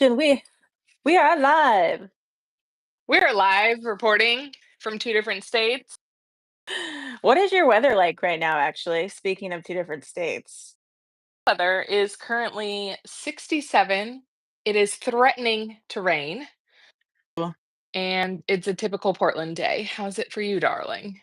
Then we are live. We're live reporting from two different states. What is your weather like right now, actually? Speaking of two different states. Weather is currently 67. It is threatening to rain, Well, and it's a typical Portland day. How's it for you, darling?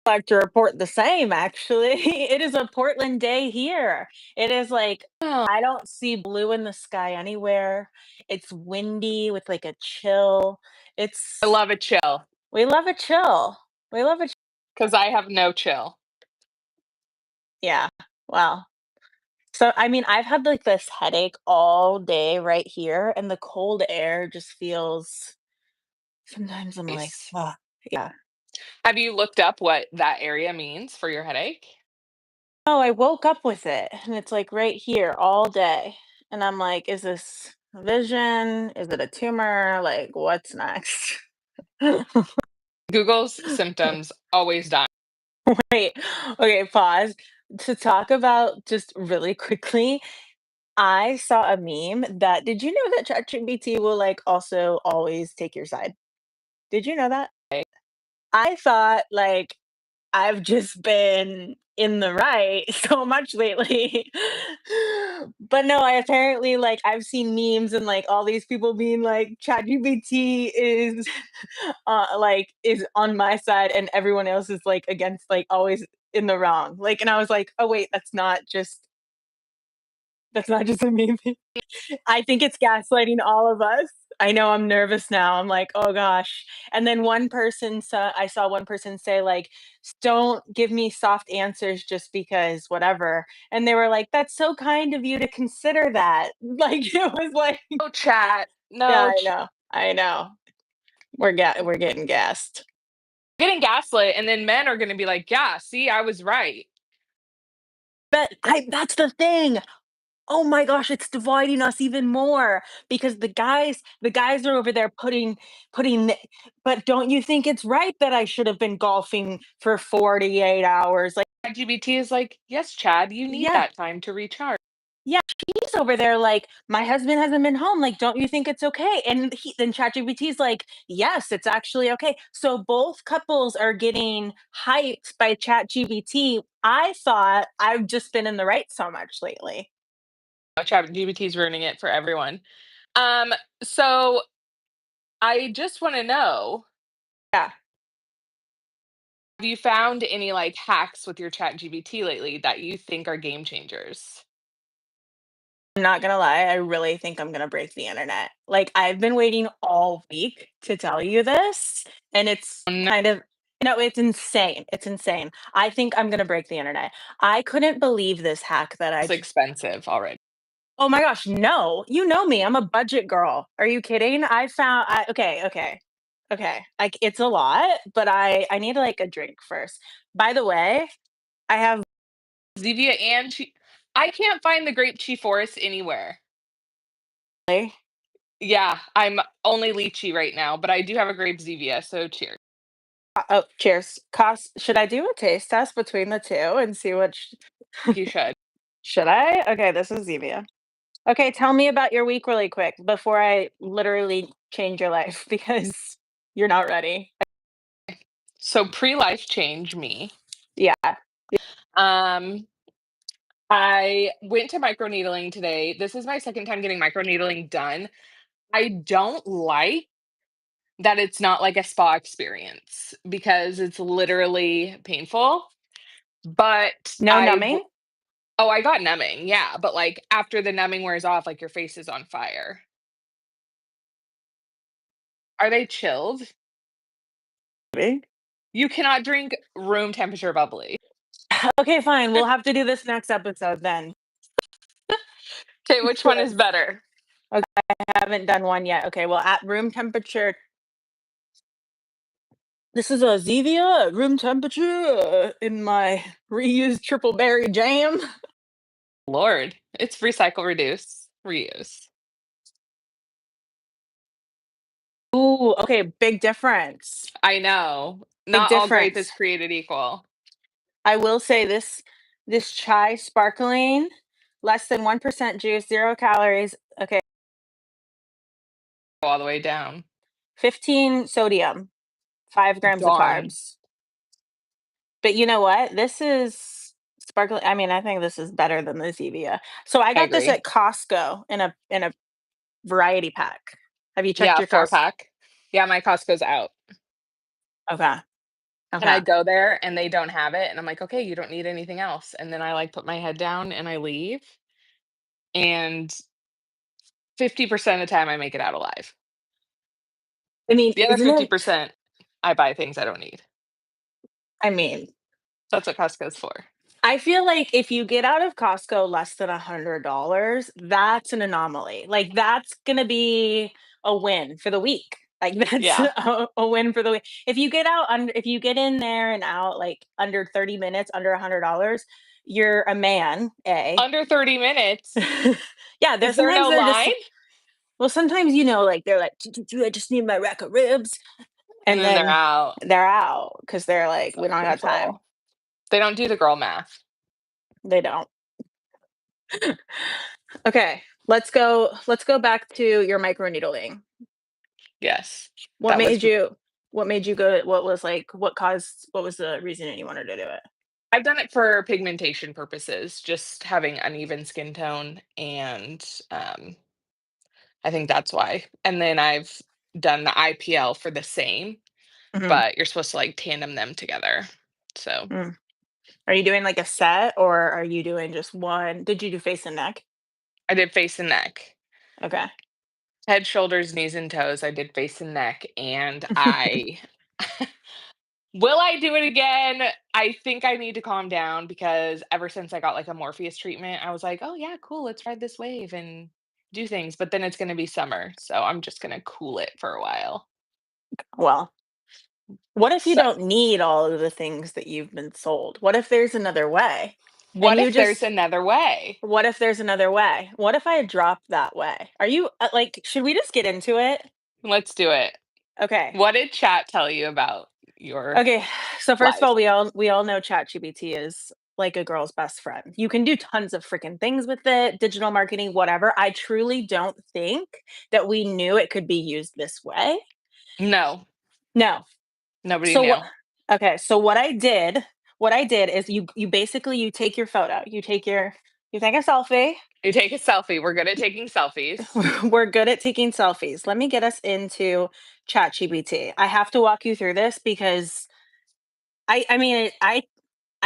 I like to report the same, actually. It is a Portland day here. It is like Oh, I don't see blue in the sky anywhere. It's windy with like a chill. I It's love a chill we love a chill. We love a because I have no chill. yeah. Wow. So I mean, I've had like this headache all day right here, and the cold air just feels sometimes I'm like, Nice. oh, yeah. Have you looked up what that area means for your headache? Oh, I woke up with it, and it's, like, right here all day, and I'm like, "Is this a vision? Is it a tumor? Like, what's next?" Google's symptoms always die. Wait, okay, pause. To talk about just really quickly, I saw a meme that did you know that ChatGPT will, like, also always take your side? Did you know that? I thought, like, I've just been in the right so much lately. But no, I apparently like I've seen memes and like all these people being like ChatGPT is like is on my side and everyone else is like against like always in the wrong. Like and I was like, "Oh wait, that's not just a meme." I think it's gaslighting all of us. I know I'm nervous now. I'm like, "Oh gosh." And then I saw one person say like, "Don't give me soft answers just because whatever." And they were like, "That's so kind of you to consider that." Like it was like, No chat. yeah, No I know. I know. We're getting gassed. getting gaslit, and then men are going to be like, "Yeah, see, I was right." But I that's the thing. Oh my gosh, it's dividing us even more because the guys are over there putting the but don't you think it's right that I should have been golfing for 48 hours? Like, GBT is like, "Yes, Chad, you need yeah, that time to recharge." yeah, she's over there like, "My husband hasn't been home, like, don't you think it's okay?" And then ChatGPT's like, "Yes, it's actually okay." So both couples are getting hyped by ChatGPT. I thought I've just been in the right so much lately. ChatGPT is ruining it for everyone. Um, so I just want to know, Yeah. have you found any like hacks with your ChatGPT lately that you think are game changers? I'm not gonna lie, I really think I'm gonna break the internet. Like, I've been waiting all week to tell you this, and it's Oh, no, kind of no, it's insane, it's insane. I think I'm gonna break the internet. I couldn't believe this hack that I it's just expensive already. oh my gosh, no, you know me, I'm a budget girl. Are you kidding? Okay, like, it's a lot, but I need, like, a drink first. By the way, I have Zevia and I can't find the grape chi forest anywhere. Yeah, I'm only lychee right now, but I do have a grape Zevia, so cheers. oh, cheers. Cost should I do a taste test between the 2 and see which You should. should I? Okay, this is Zevia. Okay, tell me about your week really quick before I literally change your life because you're not ready. So pre-life change me. Yeah. Um, I went to microneedling today. This is my second time getting microneedling done. I don't like that it's not like a spa experience because it's literally painful. But No numbing? oh, I got numbing, yeah, but like after the numbing wears off, like your face is on fire. Are they chilled? Me? You cannot drink room temperature bubbly. Okay, fine. We'll have to do this next episode then. Okay, which one is Cheers. better? Okay, I haven't done one yet. Okay, well, at room temperature this is a Zevia at room temperature in my reused triple berry jam. Lord, it's recycle, reduce, reuse. Ooh, okay, big difference. I know. Big Not all grape is difference. created equal. I will say this chai sparkling, less than 1% juice, 0 calories. Okay, all the way down. 15 sodium, 5 grams of Darn. carbs. But you know what? This is sparkling. I mean, I think this is better than the Zevia. So I I got this agree. at Costco in a variety pack. Have you checked Yeah, your 4 Costco? pack. Yeah, my Costco's out. Okay. And I Okay. go there and they don't have it, and I'm like, "Okay, you don't need anything else." And then I, like, put my head down and I leave, and 50% of the time I make it out alive. I mean, The other isn't it? 50%, I buy things I don't need. I mean, That's what Costco's for. I feel like if you get out of Costco less than $100, that's an anomaly. Like, that's gonna be a win for the week. Like, that's Yeah. a win for the week. If you get in there and out, like, under 30 minutes, under $100, you're a man, A. Under 30 minutes? Yeah, Is there no they're just line? well, sometimes, like, they're like, "Choo, choo, choo, I just need my rack of ribs," And and then they're then out. they're out because 'cause they're like, "We don't got time." Self-control. They don't do the girl math. They don't. Okay, let's go back to your microneedling. Yes. What That was made you what made you go what was, like what was the reason that you wanted to do it? I've done it for pigmentation purposes, just having uneven skin tone, and, I think that's why. And then I've done the IPL for the same, Mhm, but you're supposed to, like, tandem them together. So, mm. Are you doing, like, a set, or are you doing just one? Did you do face and neck? I did face and neck. Okay. Head, shoulders, knees, and toes, I did face and neck, and I will I do it again? I think I need to calm down because ever since I got, like, a Morpheus treatment, I was like, "Oh, yeah, cool, let's ride this wave and do things," but then it's gonna be summer, so I'm just gonna cool it for a while. Well, what if you So, don't need all of the things that you've been sold? What if there's another way? And what you if there's just another way? what if there's another way? What if I dropped that way? Are you, like, should we just get into it? Let's do it. Okay. What did chat tell you about your Okay, so first of life? all, we all know ChatGPT is like a girl's best friend. You can do tons of freaking things with it, digital marketing, whatever. I truly don't think that we knew it could be used this way. No, No. nobody So what knew. okay, so what I did is you basically you take your photo. You take a selfie. You take a selfie, we're good at taking selfies. We're good at taking selfies. Let me get us into ChatGPT. I have to walk you through this because I mean, I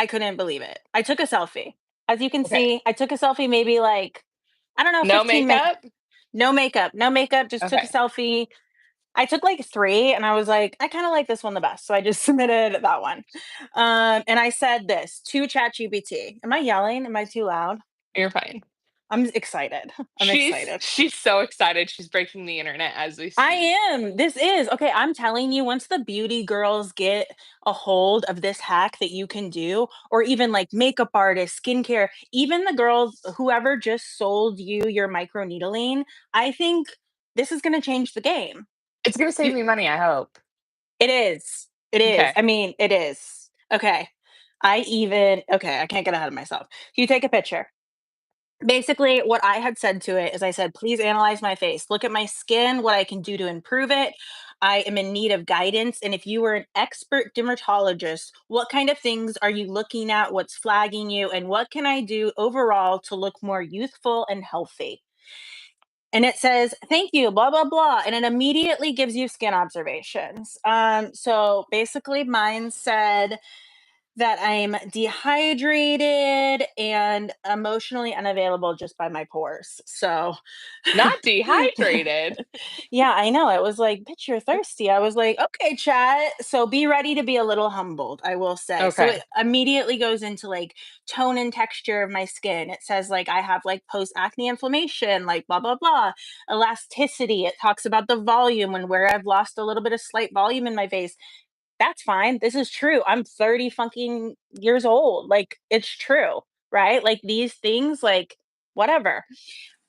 couldn't believe it. I took a selfie. As you can Okay. see, I took a selfie maybe like, I don't know, No 15 minutes. makeup? No makeup, no makeup, just took a Okay, selfie. I took like 3 and I was like, I kind of like this one the best. So I just submitted that one. And I said this to ChatGPT. Am I yelling? Am I too loud? you're fine. I'm excited. I'm excited. She's so excited, she's breaking the internet as we I speak. am. This is okay. I'm telling you, once the beauty girls get a hold of this hack that you can do, or even like makeup artists, skincare, even the girls, whoever just sold you your microneedling, I think this is going to change the game. It's gonna You, save me money, I hope. it is. It is. Okay, I mean, it is. Okay. Okay, I can't get ahead of myself. You take a picture. Basically, what I had said to it is I said, "Please analyze my face. Look at my skin, what I can do to improve it. I am in need of guidance. And if you were an expert dermatologist, what kind of things are you looking at? What's flagging you? And what can I do overall to look more youthful and healthy?" And it says, "Thank you, blah, blah, blah." And it immediately gives you skin observations. So basically, mine said, that I'm dehydrated and emotionally unavailable just by my pores. So, not dehydrated. yeah, I know. It was like, "Bitch, you're thirsty." I was like, "Okay, chat." So be ready to be a little humbled, I will say. So it Okay, immediately goes into like tone and texture of my skin. It says like I have like post acne inflammation, like blah blah blah. Elasticity. It talks about the volume and where I've lost a little bit of slight volume in my face. That's fine. This is true. I'm 30 fucking years old. Like, it's true, right? Like, these things, like, whatever.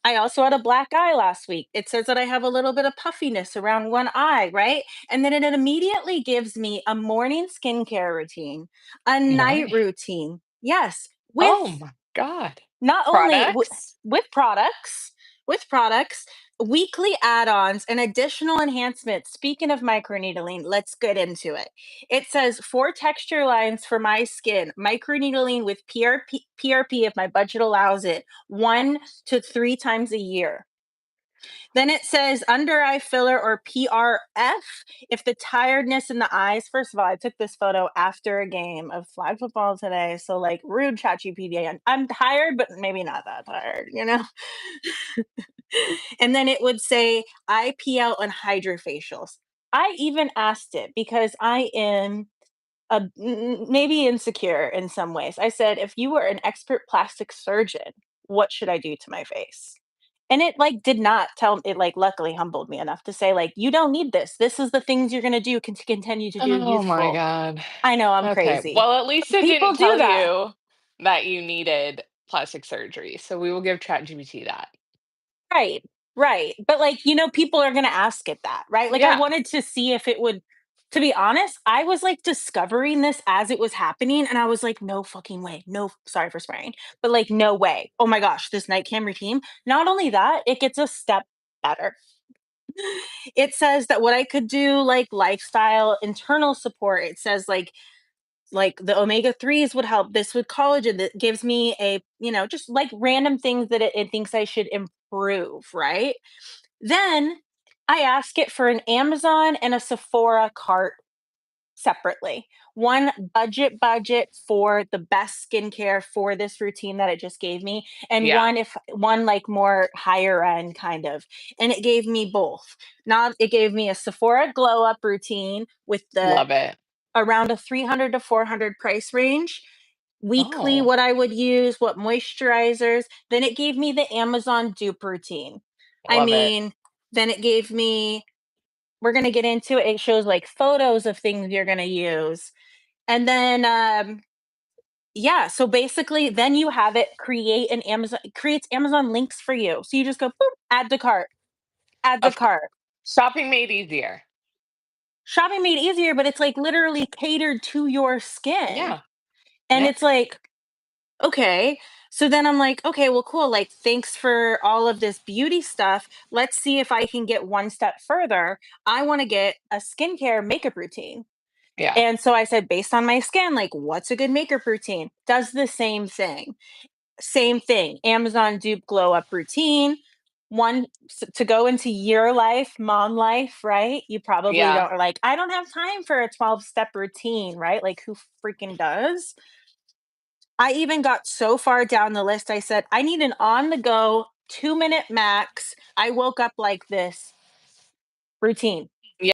I also had a black eye last week. It says that I have a little bit of puffiness around one eye, right? And then it immediately gives me a morning skincare routine, a night morning. routine. Yes, Oh with my god. not only Products? with products, with products, weekly add-ons, and additional enhancements. Speaking of microneedling, let's get into it. It says 4 texture lines for my skin, microneedling with PRP if my budget allows it, 1 to 3 times a year. Then it says under eye filler or PRF if the tiredness in the eyes. First of all, I took this photo after a game of flag football today. So, like, rude ChatGPT. I'm tired, but maybe not that tired, you know? And then it would say IPL and hydrofacials. I even asked it because I am maybe insecure in some ways. I said, if you were an expert plastic surgeon, what should I do to my face? And it like did not tell it, like, luckily humbled me enough to say, like, you don't need this. This is the things you're gonna do to continue to do Oh my youthful. god. I know I'm Okay, crazy. well, at least But it people didn't do tell that. you that you needed plastic surgery, so we will give ChatGPT that. Right, right. But, like, people are gonna ask it that, right? Like, I Yeah. wanted to see if it would. To be honest, I was, like, discovering this as it was happening, and I was like, "No fucking way. No" sorry for swearing, but, like, "No way. Oh my gosh, this night cam routine." Not only that, it gets a step better. It says that what I could do, like, lifestyle, internal support. It says, like the omega-3s would help, this with collagen, that gives me just, like, random things that it thinks I should improve, right? Then I ask it for an Amazon and a Sephora cart separately. One budget for the best skincare for this routine that it just gave me, and Yeah. one like more higher end kind of. And it gave me both. Not it gave me a Sephora glow up routine with the Love it. around a 300 to 400 price range. Weekly, Oh, what I would use, what moisturizers. Then it gave me the Amazon dupe routine. I love it. mean, then it gave me, we're going to get into it. It shows like photos of things you're going to use. And then, yeah, so basically, then you have it create an Amazon, it creates Amazon links for you. So you just go, boop, add to Of cou cart. shopping made easier. Shopping made easier, but it's like literally catered to your skin. Yeah, And yeah, it's like, okay. So then I'm like, okay, well, cool. Like, thanks for all of this beauty stuff. Let's see if I can get one step further. I want to get a skincare makeup routine. yeah, And so I said, based on my skin, like, what's a good makeup routine? Does the same thing. Same thing. Amazon dupe glow up routine. One to go into your life, mom life, right? You probably yeah, don't like, I don't have time for a 12-step routine, right? Like, who freaking does? I even got so far down the list, I said, I need an on the go 2-minute max. I woke up like this routine. yeah,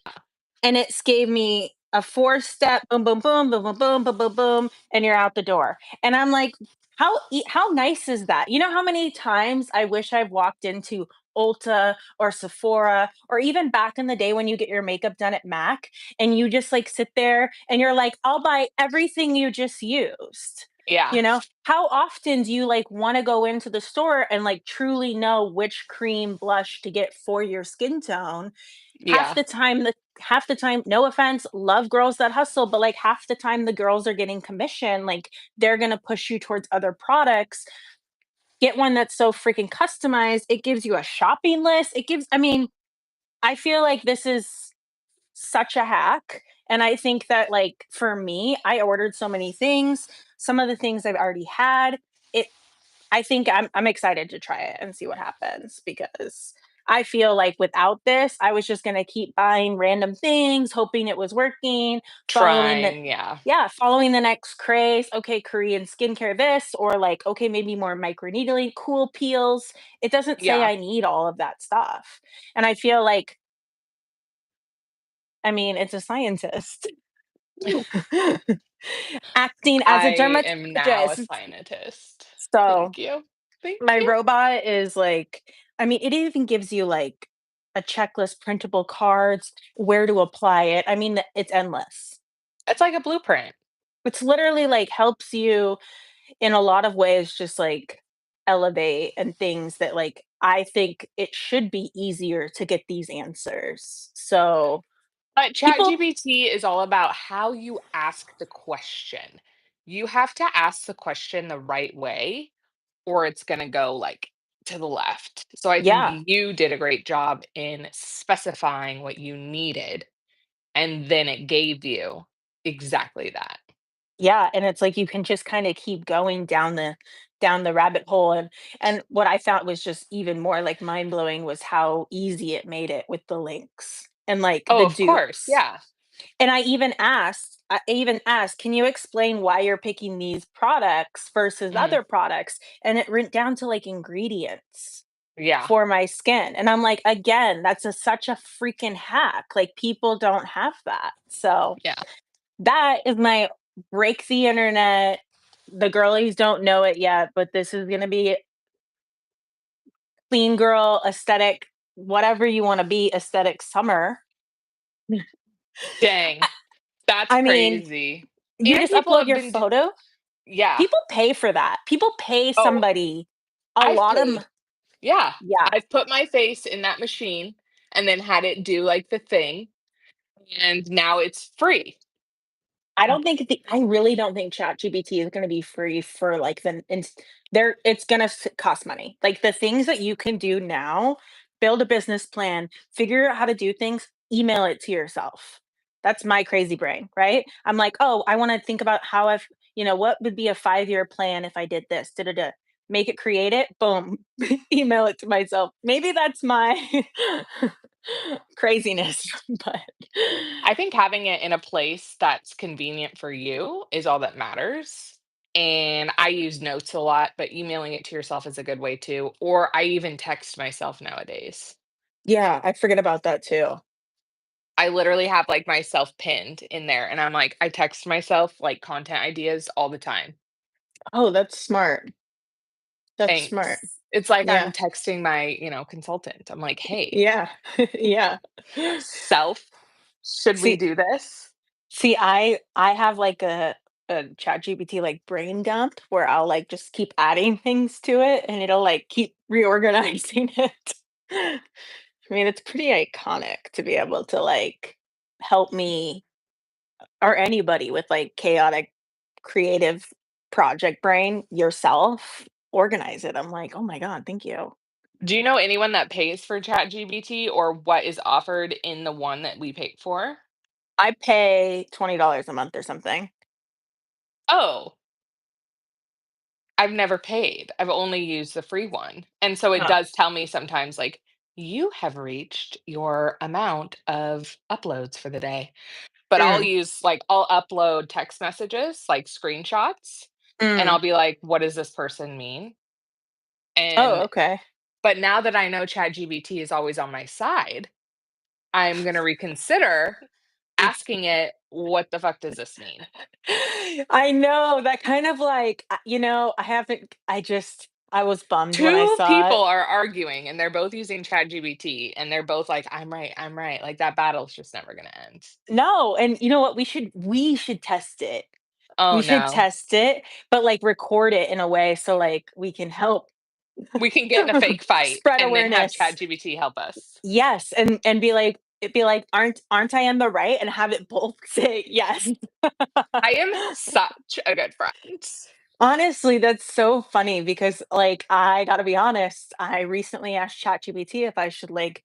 And it's gave me a 4-step boom, boom, boom, boom, boom, boom, boom, boom, boom, and you're out the door. And I'm like, how nice is that? You know how many times I wish I've walked into Ulta or Sephora, or even back in the day when you get your makeup done at Mac and you just like sit there and you're like, I'll buy everything you just used. yeah, How often do you like want to go into the store and like truly know which cream blush to get for your skin tone? half yeah, the time the Half the time, no offense, love girls that hustle, but like half the time the girls are getting commission, like they're going to push you towards other products. Get one that's so freaking customized. It gives you a shopping list. I mean, I feel like this is such a hack. And I think that, like, for me, I ordered so many things. Some of the things I've already had. It I think I'm excited to try it and see what happens, because I feel like without this, I was just gonna keep buying random things, hoping it was working, following the trying, yeah, yeah, following the next craze. Okay, Korean skincare this, or like, okay, maybe more microneedling, cool peels. It doesn't say yeah. I need all of that stuff. And I feel like, I mean, it's a scientist acting as a I am now a dermatologist. scientist. So Thank you. Thank my you. robot is like, I mean, it even gives you like a checklist, printable cards, where to apply it. I mean, it's endless. It's like a blueprint. It's literally like helps you in a lot of ways, just like elevate and things that, like, I think it should be easier to get these answers. So But people, ChatGPT is all about how you ask the question. You have to ask the question the right way, or it's gonna go like to the left. So I think Yeah. you did a great job in specifying what you needed, and then it gave you exactly that. Yeah, and it's like you can just kinda keep going down the rabbit hole, and what I found was just even more, like, mind-blowing was how easy it made it with the links and, like, Oh, the of course, dupes. yeah. And I even asked, "Can you explain why you're picking these products versus Mhm. other products?" And it went down to, like, ingredients Yeah, for my skin, and I'm like, "Again, that's such a freaking hack." Like, people don't have that. So, yeah. that is my break the internet. The girlies don't know it yet, but this is gonna be clean girl aesthetic, whatever you wanna be, aesthetic summer. I Dang, that's I mean, crazy. you And just people upload have your been d photo. yeah. People pay for that. People pay Oh, somebody a I've lot of m paid. Yeah. yeah. I've put my face in that machine and then had it do, like, the thing, and now it's free. I really don't think ChatGPT is gonna be free for, like, the ins there it's gonna cost money. Like, the things that you can do now, build a business plan, figure out how to do things, email it to yourself. That's my crazy brain, right? I'm like, "Oh, I wanna think about how I've what would be a 5-year plan if I did this? Da, da, da." Make it, create it, boom, email it to myself. Maybe that's my craziness, but I think having it in a place that's convenient for you is all that matters. And I use notes a lot, but emailing it to yourself is a good way too. Or I even text myself nowadays. yeah, I forget about that too. I literally have like myself pinned in there and I'm like, I text myself like content ideas all the time. Oh, that's smart. That's smart. Thanks. It's like I'm Yeah. texting my, consultant. I'm like, hey, Yeah. Yeah. self, should we See do this? see, I have, like, a ChatGPT, like, brain dump where I'll, like, just keep adding things to it, and it'll, like, keep reorganizing it. I mean, it's pretty iconic to be able to, like, help me or anybody with, like, chaotic creative project brain, yourself, organize it. I'm like, "Oh my god, thank you." Do you know anyone that pays for ChatGPT or what is offered in the one that we paid for? I pay $20 a month or something. Oh, I've never paid. I've only used the free one. And so it Huh. does tell me sometimes, like, you have reached your amount of uploads for the day. But Mm, I'll upload text messages, like screenshots, and mm. I'll be like, what does this person mean? Oh, And okay. but now that I know ChatGPT is always on my side, I'm gonna reconsider asking it, what the fuck does this mean? I know, that kind of like, I was bummed when I Two saw people it. are arguing and they're both using ChatGPT and they're both like, I'm right, I'm right. Like that battle's just never gonna end. No, and you know what? We should test it. Oh We should no. test it, but, like, record it in a way so, like, we can help We can get in a fake fight spread and then have awareness. ChatGPT help us. Yes, and be like, "Aren't I in the right?" And have it both say, "Yes." I am such a good friend. Honestly, that's so funny because, like, I gotta be honest, I recently asked ChatGPT if I should, like,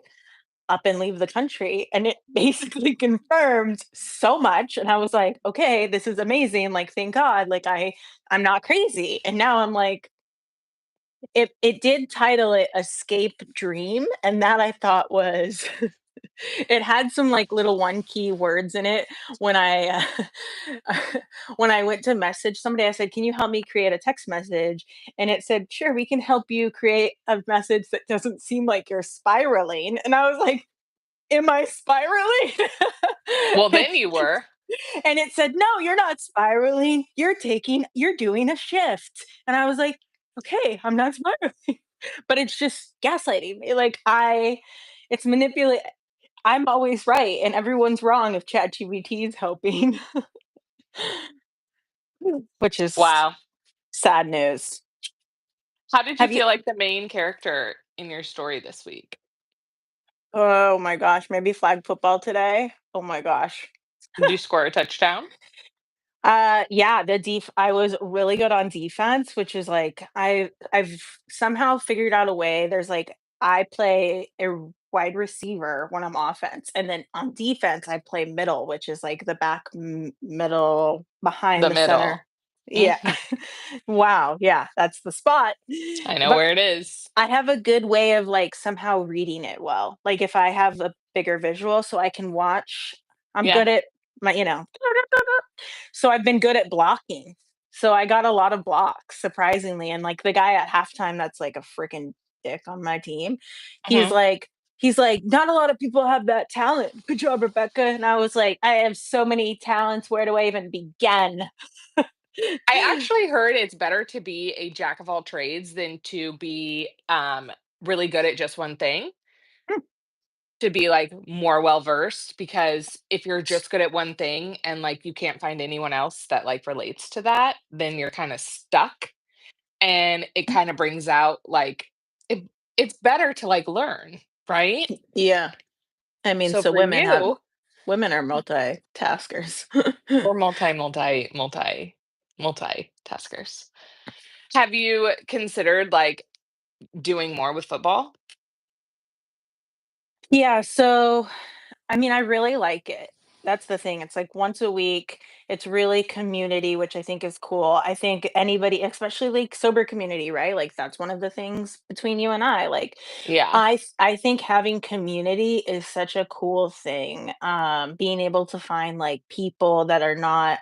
up and leave the country, and it basically confirmed so much, and I was like, "Okay, this is amazing, like, thank God, like, I'm not crazy." And now I'm like, it did title it "Escape Dream," and that I thought was it had some, like, little one key words in it when when I went to message somebody, I said, "Can you help me create a text message?" And it said, "Sure, we can help you create a message that doesn't seem like you're spiraling." And I was like, "Am I spiraling?" Well, then you were. And it said, "No, you're not spiraling. You're doing a shift." And I was like, "Okay, I'm not spiraling." But it's just gaslighting me. Like, it's manipulate I'm always right and everyone's wrong if ChatGPT is helping, which is Wow. sad news. How did you Have you feel like the main character in your story this week? Oh my gosh, maybe flag football today? Oh my gosh. Did you score a touchdown? Yeah, I was really good on defense, which is like I've somehow figured out a way. There's like I play a wide receiver when I'm offense, and then on defense I play middle, which is like the middle behind The the center. middle. Yeah. Mhm. Wow, yeah, that's the spot. I know But where it is. I have a good way of, like, somehow reading it well. Like, if I have a bigger visual so I can watch, I'm Yeah. good at so I've been good at blocking. So I got a lot of blocks, surprisingly, and, like, the guy at halftime that's, like, a freaking dick on my team, he's Mhm. like he's like, "Not a lot of people have that talent. Good job, Rebecca." And I was like, "I have so many talents. Where do I even begin?" I actually heard it's better to be a jack of all trades than to be, really good at just one thing, to be, like, more well-versed, because if you're just good at one thing and, like, you can't find anyone else that, like, relates to that, then you're kinda stuck, and it kinda brings out, like it's better to, like, learn, right? Yeah. I mean, So so for you, women are multitaskers. we're multitaskers. Have you considered, like, doing more with football? Yeah, so I mean, I really like it. That's the thing. It's like once a week. It's really community, which I think is cool. I think anybody, especially like sober community, right? Like that's one of the things between you and I. Like Yeah. I think having community is such a cool thing. Being able to find like people that are not,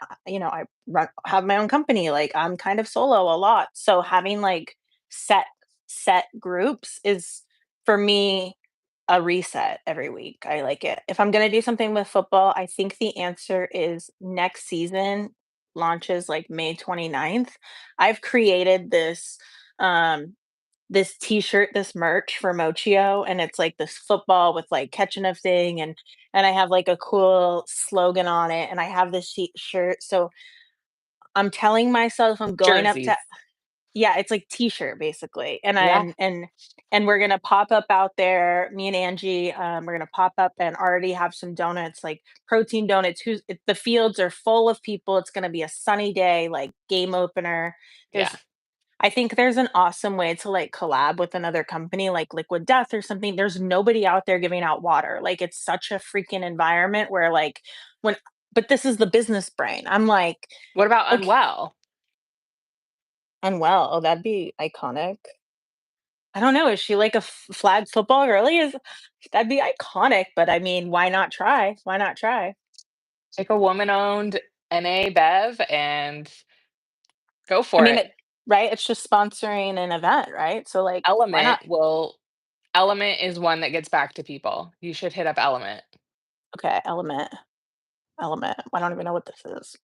have my own company. Like I'm kind of solo a lot. So having like set set groups is for me a reset every week. I like it. If I'm gonna do something with football, I think the answer is next season launches like May 29th. I've created um this t-shirt, this merch for Mochioo, and it's like this football with like catching a thing and I have like a cool slogan on it and I have this shirt. So I'm telling myself I'm going up to Jerseys. yeah, it's like T-shirt basically, Yeah, and we're gonna pop up out there. Me and Angie, we're gonna pop up and already have some donuts, like protein donuts. The fields are full of people. It's gonna be a sunny day, like game opener. yeah. There's, I think there's an awesome way to like collab with another company, like Liquid Death or something. There's nobody out there giving out water. Like it's such a freaking environment where like when, but this is the business brain. I'm like, What about okay, Unwell? unwell. Oh, that'd be iconic. I don't know, is she like a flag football girly? That'd be iconic, but I mean, why not try? Why not try? Take a woman-owned NA Bev and go I for mean, it. right? It's just sponsoring an event, right? So like, why Element not? will Element is one that gets back to people. You should hit up Element. Okay, element. I don't even know what this is.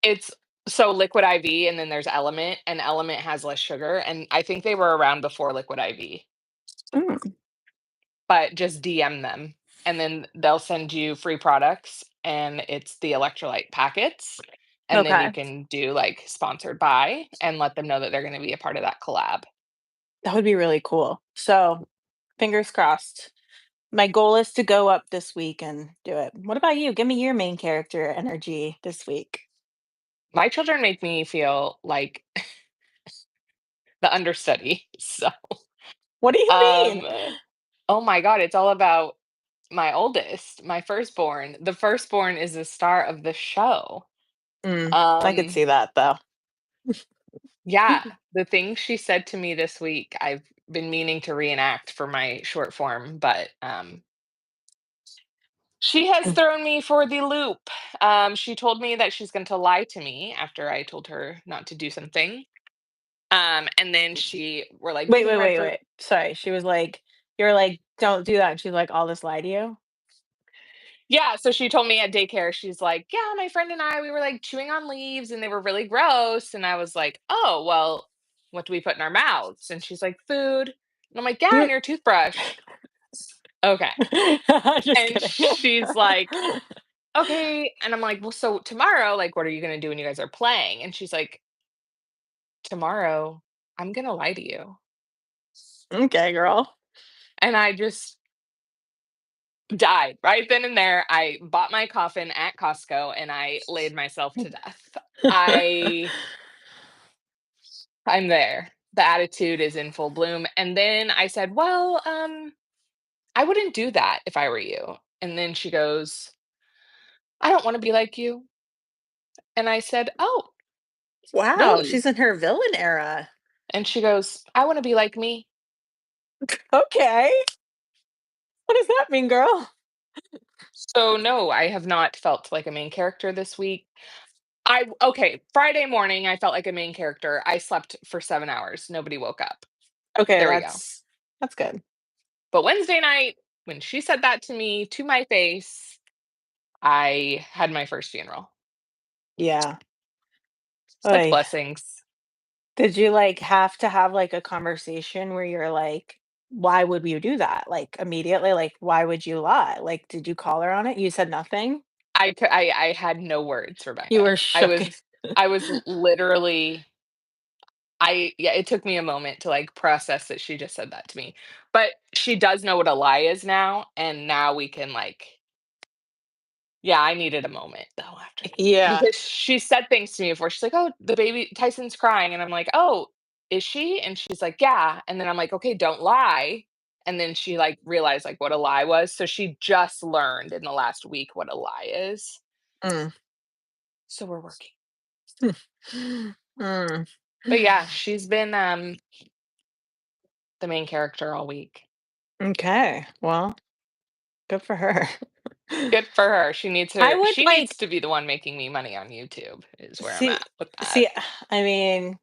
It's so Liquid IV and then there's Element, and Element has less sugar, and I think they were around before Liquid IV, Mm, but just DM them, and then they'll send you free products, and it's the electrolyte packets, and then you okay, can do, like, sponsored by and let them know that they're gonna be a part of that collab. that would be really cool. So, fingers crossed. My goal is to go up this week and do it. What about you? Give me your main character energy this week. My children make me feel like the understudy, so, What do you um, mean? oh my god, it's all about my oldest, my firstborn. The firstborn is the star of the show. I could Um, see that though. yeah, the things she said to me this week, I've been meaning to reenact for my short form, but, she has thrown me for the loop. She told me that she's going to lie to me after I told her not to do something. And then we're like Wait, getting wait, ready wait, for. wait. Sorry. She was like, you're like, don't do that. And she's like, all this lie to you? Yeah, so she told me at daycare, she's like, "Yeah, my friend and I, we were like chewing on leaves and they were really gross." And I was like, "Oh, well, what do we put in our mouths?" And she's like, "Food." And I'm like, "Yeah, and Mm. your toothbrush." Okay. Just And kidding. she's like, "Okay." And I'm like, "Well, so tomorrow, like, what are you gonna do when you guys are playing?" And she's like, "Tomorrow, I'm gonna lie to you." Okay, girl. And I just died right then and there. I bought my coffin at Costco and I laid myself to death. I I'm there. The attitude is in full bloom. And then I said, "Well, I wouldn't do that if I were you." And then she goes, "I don't want to be like you." And I said, "Oh, Wow, really?" she's in her villain era. And she goes, "I want to be like me." Okay. What does that mean, girl? So no, I have not felt like a main character this week. I okay, Friday morning I felt like a main character. I slept for 7 hours. Nobody woke up. Okay, There we go. that's good. But Wednesday night, when she said that to me to my face, I had my first funeral. Yeah. Such Oy. blessings. Did you, like, have to have, like, a conversation where you're like, "Why would you do that?" Like, immediately, like, "Why would you lie?" Like, did you call her on it? You said nothing? I had no words, You Rebecca. were shook. I was literally yeah, it took me a moment to, like, process that she just said that to me. But she does know what a lie is now, and now we can, like yeah, I needed a moment, though, after that. Yeah. Because she said things to me before. She's like, "Oh, the baby Tyson's crying," and I'm like, "Oh, is she?" And she's like, "Yeah," and then I'm like, "Okay, don't lie." And then she, like, realized, like, what a lie was. So she just learned in the last week what a lie is. Mm. So we're working. Mm. But yeah, she's been, the main character all week. Okay, well, good for her. Good for her. I would, She needs like to be the one making me money on YouTube is where I'm see at with that. see, I mean,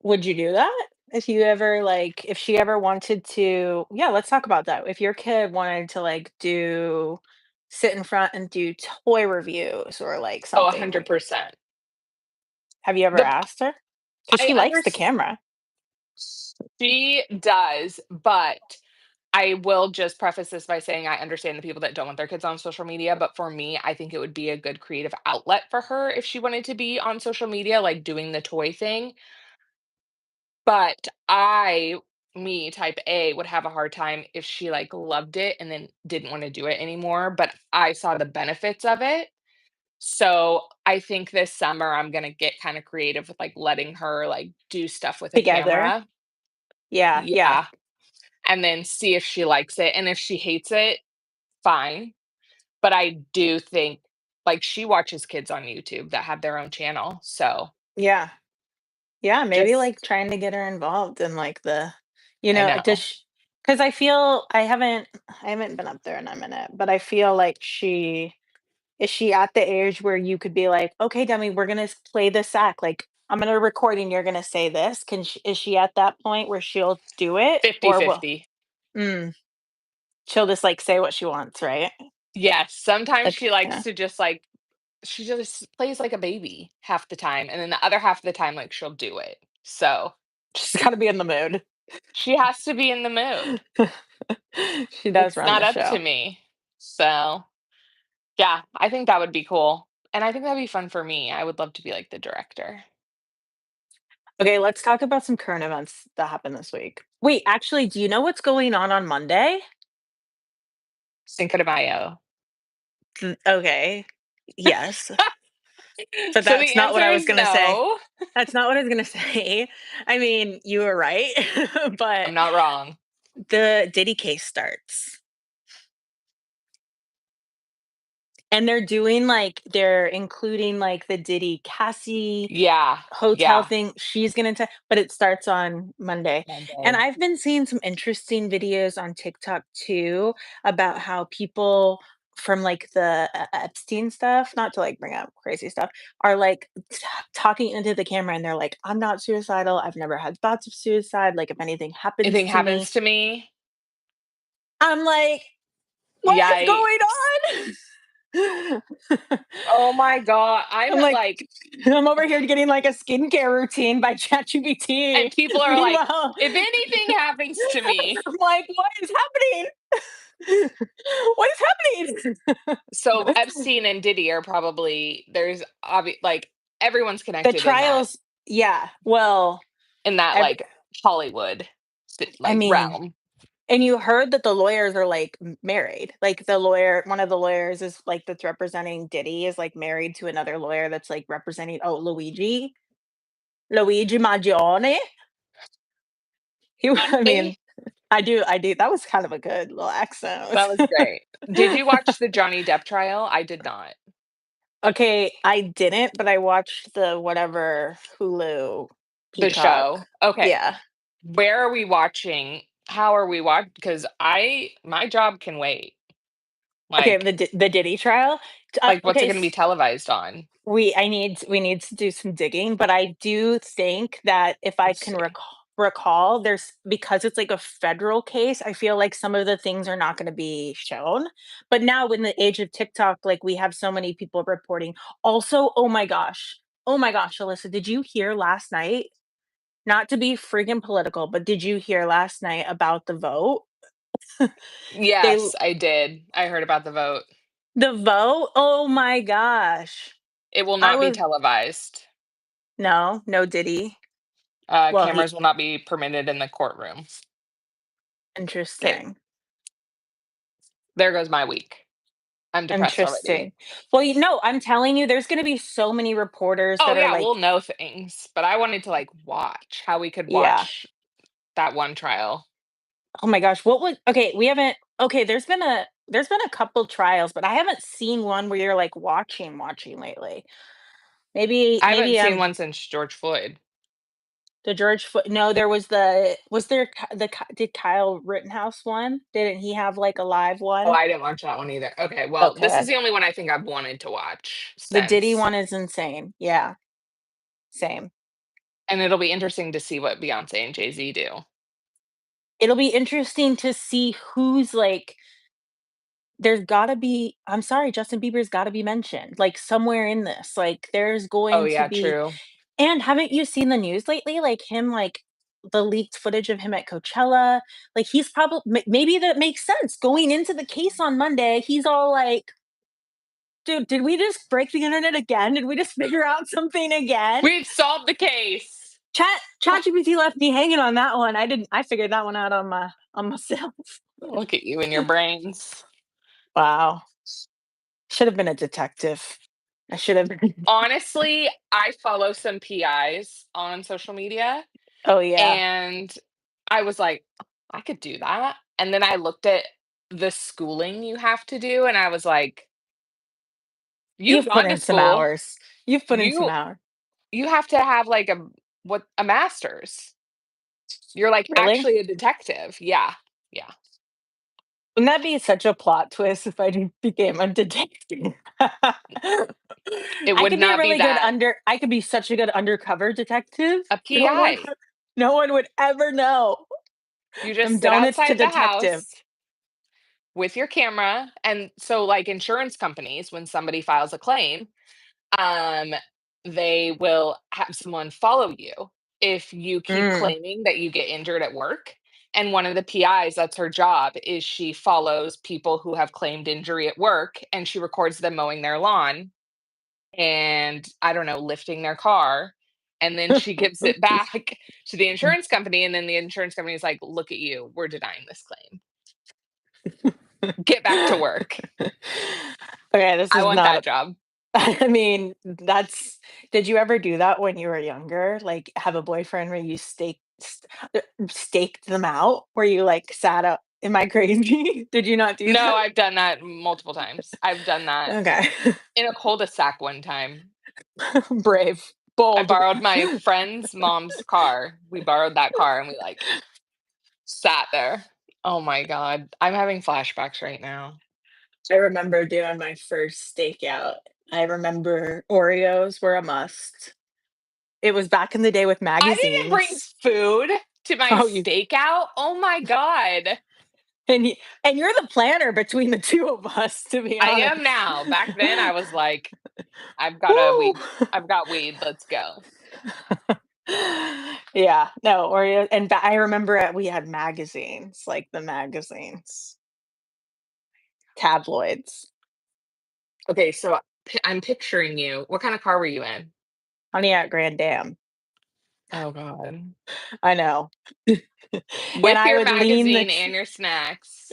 would you do that? If you ever, like if she ever wanted to yeah, let's talk about that. If your kid wanted to, like, sit in front and do toy reviews or, like, Oh, something, like 100%. have you ever The asked her? Because I she likes the understand. camera. She does, but I will just preface this by saying I understand the people that don't want their kids on social media, but for me, I think it would be a good creative outlet for her if she wanted to be on social media, like doing the toy thing. But me, type A, would have a hard time if she like loved it and then didn't want to do it anymore. But I saw the benefits of it. So I think this summer I'm gonna get kind of creative with like letting her like do stuff with a Together. camera. Yeah, yeah, Yeah. And then see if she likes it. And if she hates it, fine. But I do think like she watches kids on YouTube that have their own channel. So yeah. Yeah, maybe, like, just trying to get her involved in, like, I does know. because I feel I haven't been up there in a minute, but I feel like is she at the age where you could be like, "Okay, dummy, we're gonna play this act, like, I'm gonna record and you're gonna say this." Is she at that point where she'll do it? Or will 50-50. mm, she'll just, like, say what she wants, right? Yes. Sometimes Like she likes yeah, to just like she just plays like a baby half the time. And then the other half of the time, like she'll do it. So she's gotta be in the mood. she has to be in the mood. She does It's run not the up to show. me. So yeah, I think that would be cool. And I think that'd be fun for me. I would love to be like the director. Okay, let's talk about some current events that happened this week. Wait, actually, do you know what's going on Monday? Cinco de Mayo. Okay. Yes, but So that's the not what answer I was is gonna say. no. That's not what I was gonna say. I mean, you were right, but I'm not wrong. the Diddy case starts. And they're including, like, the Diddy Cassie Yeah. hotel Yeah. thing. She's gonna but it starts on Monday. And Monday. I've been seeing some interesting videos on TikTok too about how people from, like, the Epstein stuff, not to, like, bring up crazy stuff, are, like, talking into the camera, and they're like, "I'm not suicidal. I've never had thoughts of suicide. Like, if anything happens Anything to me." happens to me, I'm like, "What is going yikes. on?" Oh my god. I'm like, I'm over here getting, like, a skincare routine by ChatGPT. And people are like, Meanwhile, if anything happens to me. I'm like, "What is happening? What is happening?" So Epstein and Diddy are probably like everyone's The connected trials yeah, well, in that every like Hollywood I like mean, realm. And you heard that the lawyers are, like, married. Like, the lawyer one of the lawyers is, like, that's representing Diddy is, like, married to another lawyer that's, like, representing Luigi Maggione. I Honestly, mean, I do that was kind of a good little accent. that was great. Did you watch the Johnny Depp trial? I did not. Okay, I didn't, but I watched the whatever Hulu, The Peacock. show? Okay. Yeah. Where are we watching? How are we watching? Because my job can wait. Okay, Like the Diddy trial? what's it Okay, gonna be televised on? we need to do some digging, but I do think that if I Let's can see. recall, there's because it's like a federal case, I feel like some of the things are not gonna be shown. But now in the age of TikTok, like, we have so many people reporting. Also, oh my gosh, Alyssa, did you hear last night? Not to be freaking political, but did you hear last night about the vote? They Yes, I did. I heard about the vote. The vote? Oh my gosh. It will I not be was televised. No, no Diddy. Well, he Cameras will not be permitted in the courtroom. Okay, interesting, there goes my week. I'm depressed already. interesting. Well, I'm telling you, there's gonna be so many reporters Oh that are yeah, like we'll know things, but I wanted to like watch how we could yeah. watch that one trial. Oh my gosh, what would okay, we haven't okay, there's been a couple trials, but I haven't seen one where you're, like, watching lately. I haven't Maybe, seen one since George Floyd. the George Fo no, there was there Ky the Ky did Kyle Rittenhouse one? Didn't he have, like, a live Oh, one? I didn't watch that one either. Okay, well, this is Okay. the only one I think I've wanted to watch The Diddy since, one is insane. Yeah, same. and it'll be interesting to see what Beyonce and Jay-Z do. It'll be interesting to see who's, like there's gotta be I'm sorry, Justin Bieber's gotta be mentioned, like, somewhere in this, like, there's Oh going to yeah, be true. and haven't you seen the news lately? Like, him, like the leaked footage of him at Coachella, like, he's probably maybe that makes sense. Going into the case on Monday, he's all like, "Dude, did we just break the internet again? Did we just figure out something again?" We've solved the case. ChatGPT left me hanging on that one. I figured that one out on myself. Look at you and your brains. Wow. Should have been a detective. I should have been Honestly, I follow some PIs on social media, Oh, yeah. and I was like, I could do that. And then I looked at the schooling you have to do, and I was like, you've You've put gone to in some school. hours. You've put in some You hours. you have to have like a master's. You're like Really? actually a detective. Yeah. Yeah. Wouldn't that be such a plot twist if became a detective? It would not be that. I could be such a good undercover detective. A No one PI. no one would ever know. You From just sit donuts to outside the detective. house with your camera. And so like insurance companies, when somebody files a claim, um, they will have someone follow you if you keep Mm. claiming that you get injured at work. And one of the PIs, that's her job, is she follows people who have claimed injury at work and she records them mowing their lawn and I don't know, lifting their car. And then she gives it back to the insurance company. And then the insurance company is like, look at you, we're denying this claim. Get back to work. Okay, this I is want not that a job. I mean, that's did you ever do that when you were younger? Like, have a boyfriend where you staked them out? Where you, like, sat up am I crazy? Did you not do No, that? I've done that multiple times. I've done that Okay. in a cul-de-sac one time. Brave, I bold. borrowed my friend's mom's car. We borrowed that car and we like sat there. Oh my God. I'm having flashbacks right now. I remember doing my first stakeout. I remember Oreos were a must. It was back in the day with I didn't bring magazines. food to my Oh, you stakeout. Oh my God. and you and you're the planner between the 2 of us, to be I am honest. now. Back then I was like, I've got a Woo! weed. I've got weed. Let's go. Yeah, no, Oreo and I remember we had magazines, like the magazines, tabloids. Okay, so I'm picturing you. What kind of car were you in? Honey at Grand Dam. Oh god. I know. And With I your would lean the magazine ch and your snacks.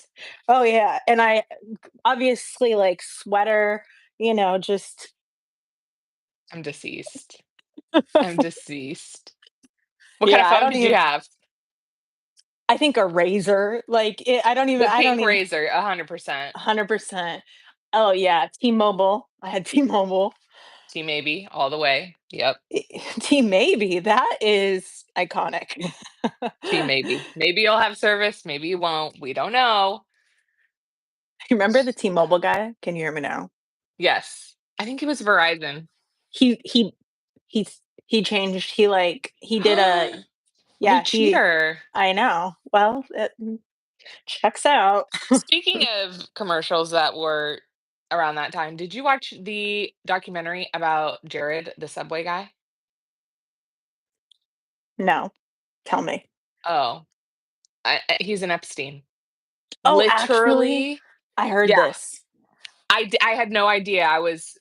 oh, yeah, and I obviously, like, sweater, just I'm deceased. I'm deceased. What kind yeah, of I phone don't did you even have? I think a razor, like, The pink razor, 100%. 100%. Oh, yeah, T-Mobile. I had T-Mobile. T maybe all the way. Yep. T-Maybe, that is iconic. T maybe. Maybe you'll have service, maybe you won't. We don't know. You remember the T-Mobile guy? Can you hear me now? Yes. I think it was Verizon. He he he changed, he did a What a yeah, he cheater. I know. Well, it checks out. Speaking of commercials that were around that time, did you watch the documentary about Jared, the Subway guy? No, tell me. Oh, he's an Epstein. Oh, actually, Literally, I heard yeah. this. I had no idea. I was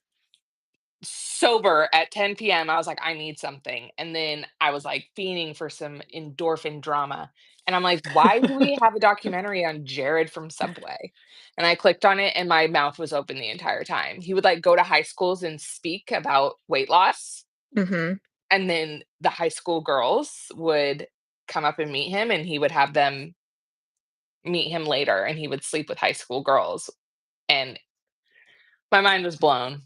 sober at 10 p.m. I was like, I need something. And then I was like fiending for some endorphin drama. And I'm like, why do we have a documentary on Jared from Subway? And I clicked on it and my mouth was open the entire time. He would like go to high schools and speak about weight loss. Mhm. And then the high school girls would come up and meet him and he would have them meet him later and he would sleep with high school girls. And my mind was blown.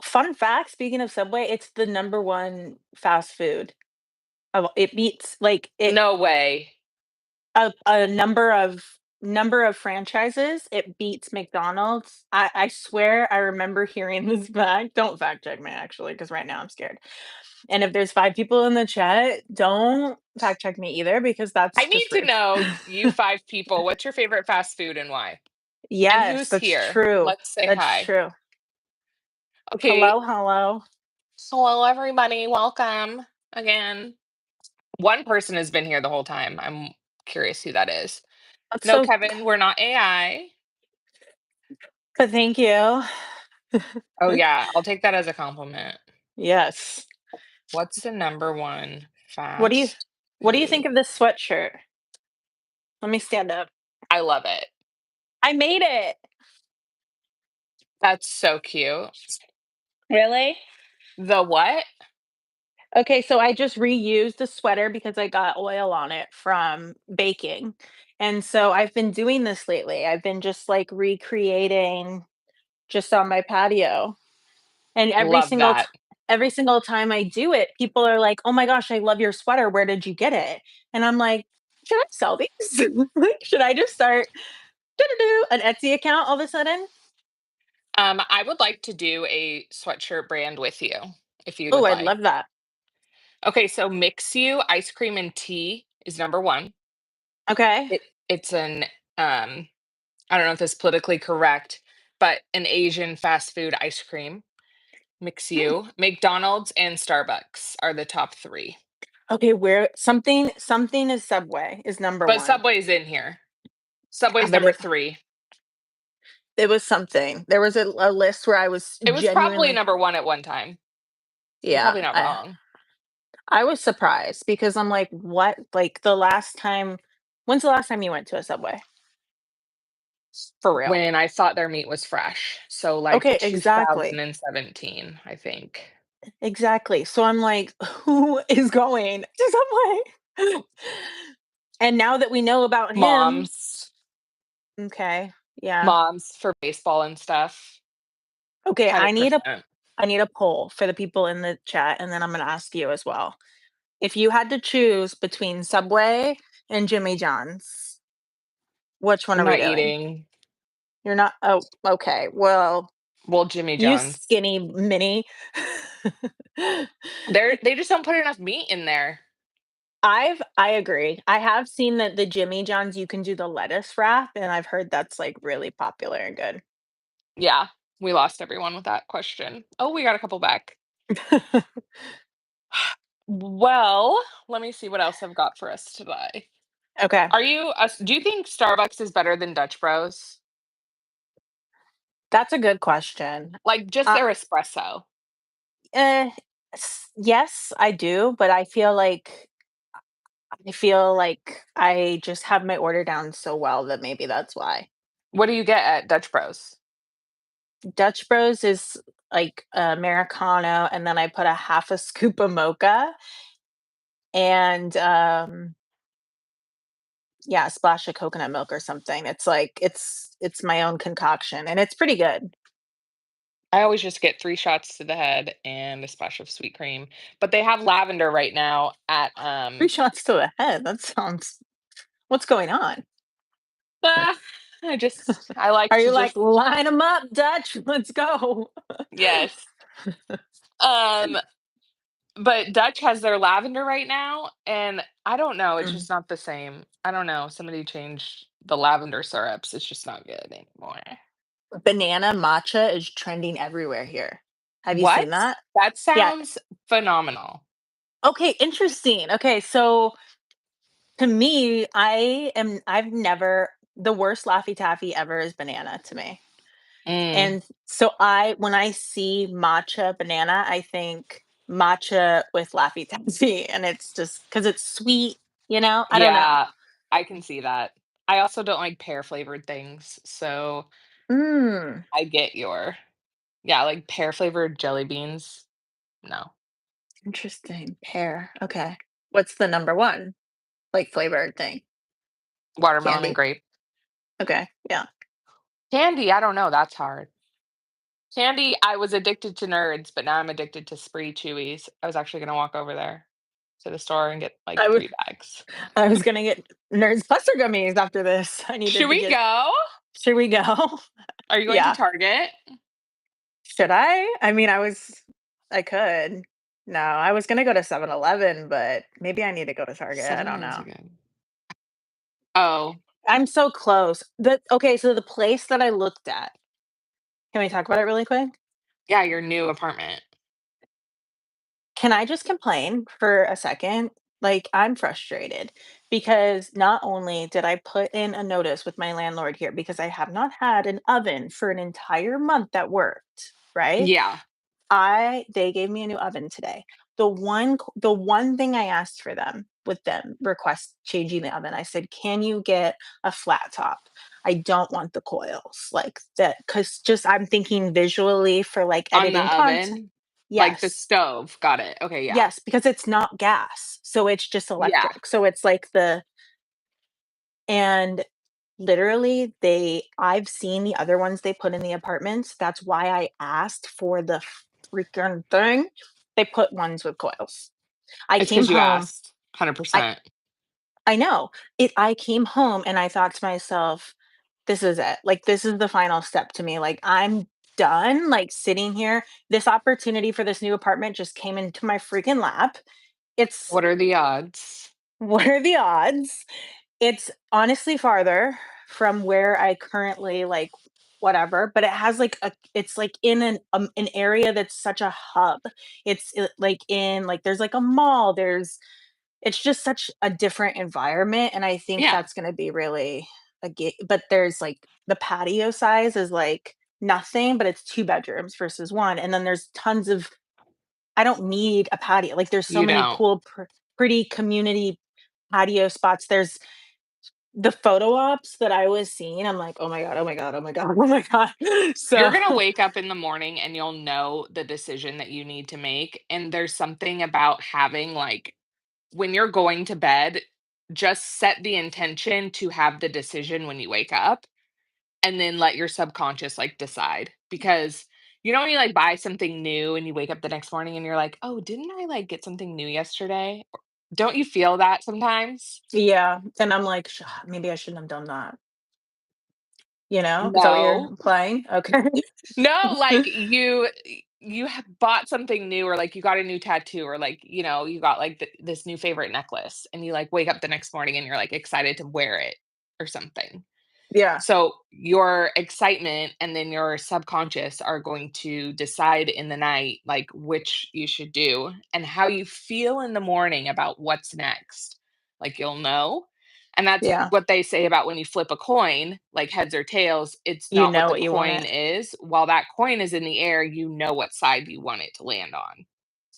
Fun fact, speaking of Subway, it's the number 1 fast food. It beats, like, No way. a number of franchises, it beats McDonald's. I swear I remember hearing this fact. Don't fact check me, actually, because right now I'm scared. And if there's 5 people in the chat, don't fact check me either because I that's need just to rude. know, you 5 people, what's your favorite fast food and why? And Yes, who's that's here? true. Let's say That's hi. true. Okay. Hello, hello. Hello, everybody. Welcome again. One person has been here the whole time. I'm curious who that is. That's No, so Kevin, we're not AI. but thank you. Oh, yeah. I'll take that as a compliment. Yes. What's the number one What do you fast what do you think food? of this sweatshirt? Let me stand up. I love it. I made it. That's so cute. Really? The what? Okay, so I just reused the sweater because I got oil on it from baking. And so I've been doing this lately. I've been just like recreating just on my patio. And Love that. every single time I do it, people are like, "Oh my gosh, I love your sweater. Where did you get it?" And I'm like, "Should I sell these? Like, should I just start do an Etsy account all of a sudden?" I would like to do a sweatshirt brand with you if you Oh, would I'd like. love that. Okay, so Mix ice cream and tea is number one. Okay. It's an I don't know if this is politically correct, but an Asian fast food ice cream. Mix Hmm. McDonald's and Starbucks are the top three. Okay, where something is Subway is number But 1. Subway's in here. Yeah, Subway's but number three. it was something. There was a list where I was It was probably genuinely number one at one time. You're yeah, probably not I wrong. I was surprised because I'm like, "What?" Like, when's the last time you went to a Subway? For real. When I thought their meat was fresh. So like Okay, exactly. 2017, I think. Exactly. So I'm like, "Who is going to Subway?" And now that we know about him Moms. okay, yeah. Moms for baseball and stuff. Okay, I need a 100%. I need a poll for the people in the chat, and then I'm gonna ask you as well. If you had to choose between Subway and Jimmy John's, which one I'm are we not doing? eating. You're not oh, okay. Well, Well, Jimmy you John's. skinny mini. They just don't put enough meat in there. I agree. I have seen that the Jimmy John's, you can do the lettuce wrap, and I've heard that's, like, really popular and good. Yeah, we lost everyone with that question. Oh, we got a couple back. Well, let me see what else I've got for us today. Okay. Do you think Starbucks is better than Dutch Bros? That's a good question. Like just Uh, their espresso. eh Yes, I do, but I feel like I just have my order down so well that maybe that's why. What do you get at Dutch Bros? Dutch Bros is like Americano, and then I put a half a scoop of mocha and yeah, a splash of coconut milk or something. It's my own concoction and it's pretty good. I always just get 3 shots to the head and a splash of sweet cream, but they have lavender right now at, 3 shots to the head. That sounds what's going on? ah, I like Are to you like, just "Line them up, Dutch, let's go." yes. Um, but Dutch has their lavender right now, and I don't know, it's Mm. just not the same. I don't know, somebody changed the lavender syrups, it's just not good anymore. Banana matcha is trending everywhere here. Have you What? seen that? That Yeah. sounds phenomenal. Okay, interesting. Okay, so to me, I've never the worst Laffy Taffy ever is banana to me. Mm, And so when I see matcha banana, I think matcha with Laffy Taffy, and it's just because it's sweet, I don't know. yeah, I can see that. I also don't like pear flavored things, so Mm, I get your yeah, like pear flavored jelly beans, no. interesting. Pear. Okay. What's the number one, like, flavored thing? Watermelon and Candy. grape. Okay. Yeah. Candy, I don't know, that's hard. Candy, I was addicted to Nerds, but now I'm addicted to Spree Chewies. I was actually gonna walk over there to the store and get, like, I was 3 bags. I was gonna get Nerds Buster gummies after this. I needed Should to we get. go? Should we go? Are you going to Yeah. Target? Should I? I mean, I could. No, I was gonna go to 7-Eleven, but maybe I need to go to Target. I don't 7-Eleven's know. are good. Oh, I'm so close. Okay, so the place that I looked at. Can we talk about it really quick? yeah, your new apartment. Can I just complain for a second? Like, I'm frustrated because not only did I put in a notice with my landlord here because I have not had an oven for an entire month that worked, right? Yeah. I They gave me a new oven today. The one thing I asked for them with them request changing the oven, I said, "Can you get a flat top? I don't want the coils." Like that, because just I'm thinking visually for like On the editing content. oven? Like the Yes. stove, got it, okay, yeah. Yes, because it's not gas, so it's just Yeah. electric. So it's like the and literally I've seen the other ones they put in the apartments. That's why I asked for the freaking thing. They put ones with coils. I It's came because you home. asked, I 100%. I know. I came home and I thought to myself, "This is it. Like, this is the final step to me. Like, I'm done, like, sitting here. This opportunity for this new apartment just came into my freaking lap. It's What are the odds? what are the odds? It's honestly farther from where I currently, like, whatever, but it has, like, it's, like, in an area that's such a hub. Like, there's, like, a mall, it's just such a different environment, and I think Yeah, that's gonna be really but there's, like, the patio size is, like, nothing, but it's 2 bedrooms versus 1, and then there's tons of I don't need a patio, like, there's so you many don't. cool, pretty community patio spots. There's the photo ops that I was seeing, I'm like, "Oh my god, oh my god, oh my god, oh my god." You're So gonna wake up in the morning and you'll know the decision that you need to make, and there's something about having, like when you're going to bed, just set the intention to have the decision when you wake up, and then let your subconscious, like, decide, because when you, like, buy something new and you wake up the next morning and you're like, "Oh, didn't I, like, get something new yesterday?" Don't you feel that sometimes? yeah, and I'm like, maybe I shouldn't have done that." Is that what you're No. implying? Okay. No, like, you have bought something new, or, like, you got a new tattoo, or, like, you got, like, this new favorite necklace, and you, like, wake up the next morning and you're, like, excited to wear it or something. Yeah, So, your excitement and then your subconscious are going to decide in the night, like, which you should do, and how you feel in the morning about what's next. Like, you'll know. And that's yeah. what they say about when you flip a coin, like heads or tails, it's You not what know the what you coin wanted. is. While that coin is in the air, you know what side you want it to land on.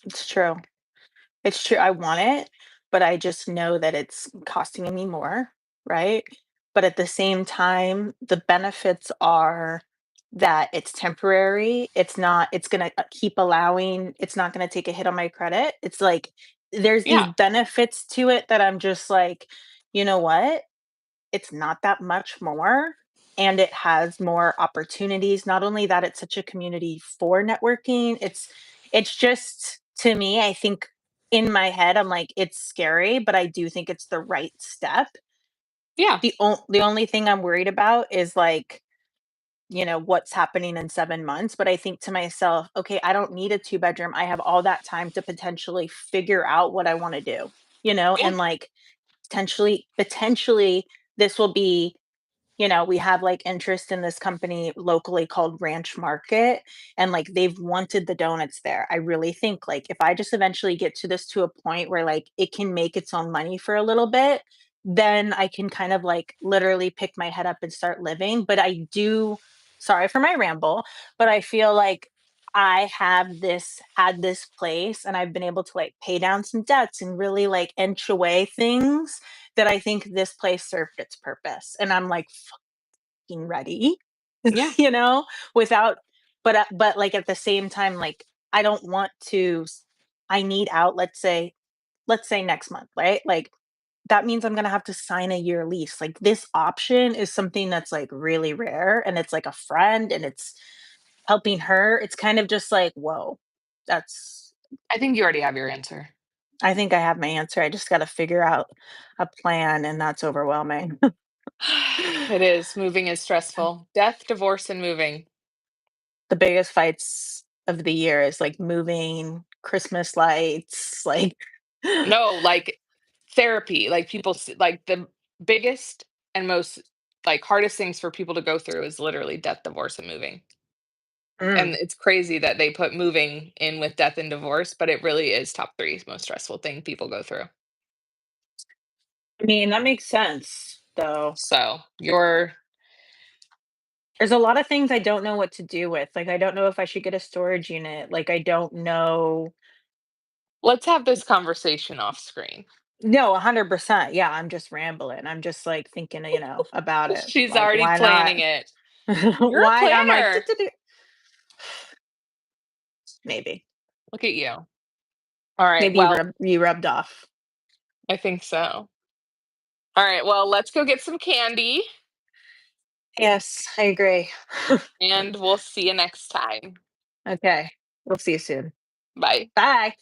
It's true. It's true, I want it, but I just know that it's costing me more, right? But at the same time, the benefits are that it's temporary, it's gonna, keep allowing it's not gonna take a hit on my credit. It's like, there's these Yeah, benefits to it that I'm just like, "You know what? It's not that much more, and it has more opportunities." Not only that, it's such a community for networking. It's just, to me, I think in my head, I'm like, it's scary, but I do think it's the right step. yeah, The only thing I'm worried about is, like, what's happening in 7 months, but I think to myself, "Okay, I don't need a two-bedroom. I have all that time to potentially figure out what I wanna do," yeah. and, like, potentially, this will be, we have, like, interest in this company locally called Ranch Market, and, like, they've wanted the donuts there. I really think, like, if I just eventually get to a point where, like, it can make its own money for a little bit, then I can kind of, like, literally pick my head up and start living. But I do, sorry for my ramble, but I feel like I have had this place, and I've been able to, like, pay down some debts and really, like, inch away things, that I think this place served its purpose, and I'm, like, fucking ready, Yeah. you know, without but, like, at the same time, like, I don't want to I need out, let's say next month, right? Like, that means I'm gonna have to sign a year lease. Like, this option is something that's, like, really rare, and it's, like, a friend, and it's helping her. It's kind of just like, "Whoa." That's I think you already have your answer. I think I have my answer. I just gotta figure out a plan, and that's overwhelming. It is. Moving is stressful. Death, divorce, and moving. The biggest fights of the year is, like, moving, Christmas lights, like No, like therapy. Like like the biggest and most like hardest things for people to go through is literally death, divorce, and moving. And Mm. it's crazy that they put moving in with death and divorce, but it really is top three most stressful thing people go through. I mean, that makes sense, though. So you're There's a lot of things I don't know what to do with, like, I don't know if I should get a storage unit, like, I don't know. let's have this conversation off screen. No, 100%, yeah, I'm just rambling, I'm just, like, thinking, about it, She's like, already why not? planning it. You're a Why I'm like, planner. maybe. Look at you. All right. Maybe Well, you rubbed off. I think so. All right. Well, let's go get some candy Yes, I agree. and we'll see you next time. Okay, we'll see you soon. Bye. Bye.